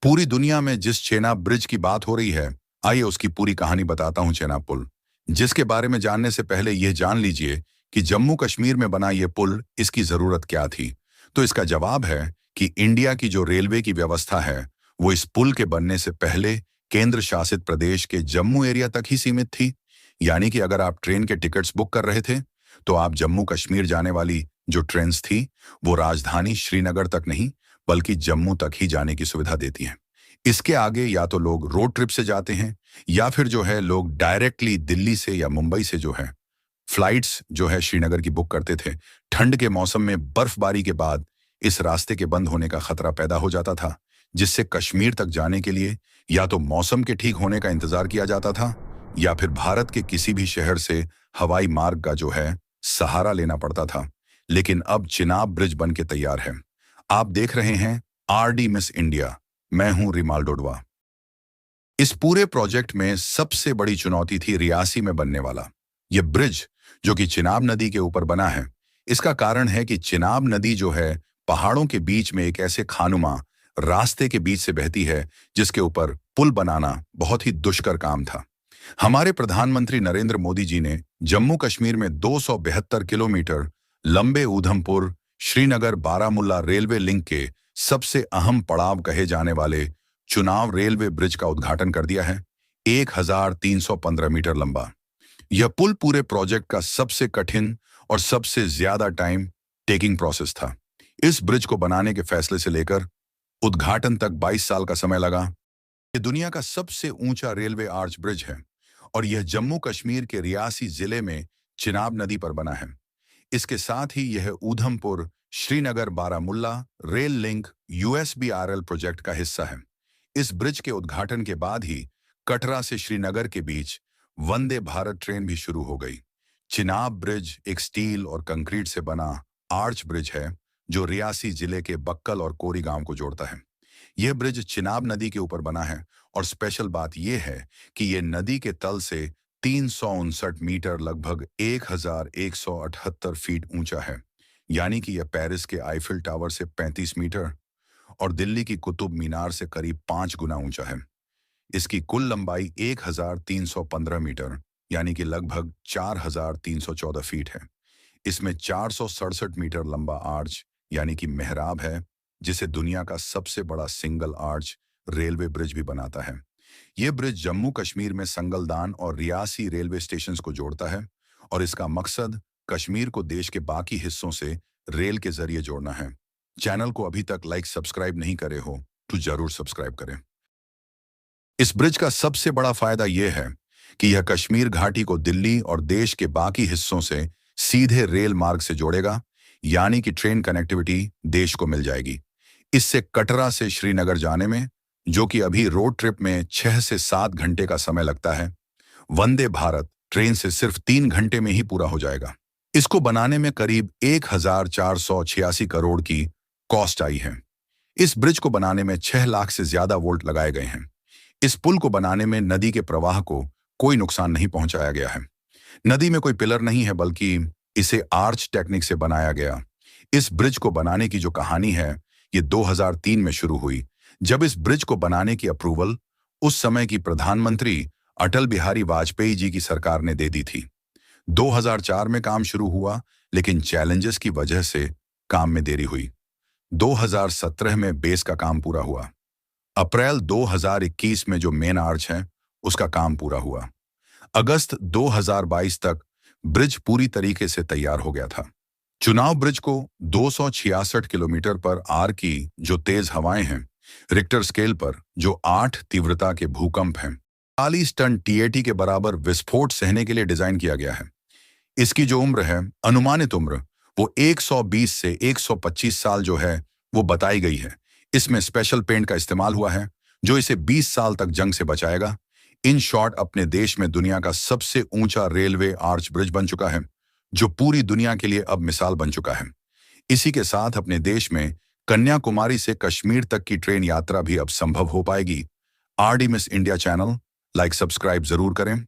पूरी दुनिया में जिस चेनाब ब्रिज की बात हो रही है, आइए उसकी पूरी कहानी बताता हूं। चेनाब पुल, जिसके बारे में जानने से पहले यह जान लीजिए कि जम्मू कश्मीर में बना यह पुल, इसकी जरूरत क्या थी। तो इसका जवाब है कि इंडिया की जो रेलवे की व्यवस्था है, वो इस पुल के बनने से पहले केंद्र शासित प्रदेश के जम्मू एरिया तक ही सीमित थी। यानी कि अगर आप ट्रेन के टिकट्स बुक कर रहे थे, तो आप जम्मू कश्मीर जाने वाली जो ट्रेन्स थी, वो राजधानी श्रीनगर तक नहीं, बल्कि जम्मू तक ही जाने की सुविधा देती हैं। इसके आगे या तो लोग रोड ट्रिप से जाते हैं, या फिर जो है लोग डायरेक्टली दिल्ली से या मुंबई से जो है फ्लाइट्स जो है श्रीनगर की बुक करते थे। ठंड के मौसम में बर्फबारी के बाद इस रास्ते के बंद होने का खतरा पैदा हो जाता था, जिससे कश्मीर तक जाने के लिए या तो मौसम के ठीक होने का इंतजार किया जाता था, या फिर भारत के किसी भी शहर से हवाई मार्ग का जो है सहारा लेना पड़ता था। लेकिन अब चिनाब ब्रिज बन के तैयार है। आप देख रहे हैं आरडी मिस इंडिया, मैं हूं रिमाल डोडवा। इस पूरे प्रोजेक्ट में सबसे बड़ी चुनौती थी रियासी में बनने वाला यह ब्रिज, जो कि चिनाब नदी के ऊपर बना है। इसका कारण है कि चिनाब नदी जो है पहाड़ों के बीच में एक ऐसे खानुमा रास्ते के बीच से बहती है, जिसके ऊपर पुल बनाना बहुत ही दुष्कर काम था। हमारे प्रधानमंत्री नरेंद्र मोदी जी ने जम्मू कश्मीर में 272 किलोमीटर लंबे उधमपुर श्रीनगर बारामुल्ला रेलवे लिंक के सबसे अहम पड़ाव कहे जाने वाले चुनाव रेलवे ब्रिज का उद्घाटन कर दिया है। 1315 मीटर लंबा यह पुल पूरे प्रोजेक्ट का सबसे कठिन और सबसे ज्यादा टाइम टेकिंग प्रोसेस था। इस ब्रिज को बनाने के फैसले से लेकर उद्घाटन तक 22 साल का समय लगा। यह दुनिया का सबसे ऊंचा रेलवे आर्च ब्रिज है, और यह जम्मू कश्मीर के रियासी जिले में चिनाब नदी पर बना है। इसके साथ ही यह Udhampur Srinagar Baramulla rail link USBRL project का हिस्सा है। इस ब्रिज के उद्घाटन के बाद ही कटरा से श्रीनगर के बीच वंदे भारत ट्रेन भी शुरू हो गई। चिनाब ब्रिज एक स्टील और कंक्रीट से बना आर्च ब्रिज है, जो रियासी जिले के बक्कल और कोरी गांव को जोड़ता है। यह ब्रिज चिनाब नदी के ऊपर बना है, और स्पेशल बात यह है कि यह नदी के तल से 359 मीटर लगभग 1178 फीट ऊंचा है। यानी कि यह पेरिस के आईफिल टावर से 35 मीटर और दिल्ली की कुतुब मीनार से करीब 5 गुना ऊंचा है। इसकी कुल लंबाई 1315 मीटर यानी कि लगभग 4314 फीट है। इसमें 467 मीटर लंबा आर्च यानी कि मेहराब है, जिसे दुनिया का सबसे बड़ा सिंगल आर्च रेलवे ब्रिज भी बनाता है। यह ब्रिज जम्मू कश्मीर में संगलदान और रियासी रेलवे स्टेशंस को जोड़ता है, और इसका मकसद कश्मीर को देश के बाकी हिस्सों से रेल के जरिए जोड़ना है। चैनल को अभी तक लाइक सब्सक्राइब नहीं करे हो तो जरूर सब्सक्राइब करें। इस ब्रिज का सबसे बड़ा फायदा यह है कि यह कश्मीर घाटी को दिल्ली और देश के बाकी हिस्सों से सीधे रेल मार्ग से जोड़ेगा, यानी कि ट्रेन कनेक्टिविटी देश को मिल जाएगी। इससे कटरा से श्रीनगर जाने में, जो कि अभी रोड ट्रिप में 6 से 7 घंटे का समय लगता है, वंदे भारत ट्रेन से सिर्फ 3 घंटे में ही पूरा हो जाएगा। इसको बनाने में करीब 1486 करोड़ की कॉस्ट आई है। इस ब्रिज को बनाने में 6 लाख से ज्यादा वोल्ट लगाए गए हैं। इस पुल को बनाने में नदी के प्रवाह को कोई नुकसान नहीं पहुंचाया गया है। नदी में कोई पिलर नहीं है, बल्कि इसे आर्च टेक्निक से बनाया गया। इस ब्रिज को बनाने की जो कहानी है, ये 2003 में शुरू हुई, जब इस ब्रिज को बनाने की अप्रूवल उस समय की प्रधानमंत्री अटल बिहारी वाजपेयी जी की सरकार ने दे दी थी। 2004 में काम शुरू हुआ, लेकिन चैलेंजेस की वजह से काम में देरी हुई। 2017 में बेस का काम पूरा हुआ। अप्रैल 2021 में जो मेन आर्च है, उसका काम पूरा हुआ। अगस्त 2022 तक ब्रिज पूरी तरीके से तैयार हो गया था। चुनाव ब्रिज को 266 किलोमीटर पर आर की जो तेज हवाएं हैं, रिक्टर स्केल पर जो 8 तीव्रता के भूकंप हैं, 40 टन टीएटी के बराबर विस्फोट सहने के लिए डिजाइन किया गया है। इसकी जो उम्र है, अनुमानित उम्र, वो 120 से 125 साल जो है वो बताई गई है। इसमें स्पेशल पेंट का इस्तेमाल हुआ है, जो इसे 20 साल तक जंग से बचाएगा। इन शॉर्ट, अपने देश में दुनिया का सबसे ऊंचा रेलवे आर्च ब्रिज बन चुका है, जो पूरी दुनिया के लिए अब मिसाल बन चुका है। इसी के साथ अपने देश में कन्याकुमारी से कश्मीर तक की ट्रेन यात्रा भी अब संभव हो पाएगी। RD miss India channel like subscribe जरूर करें।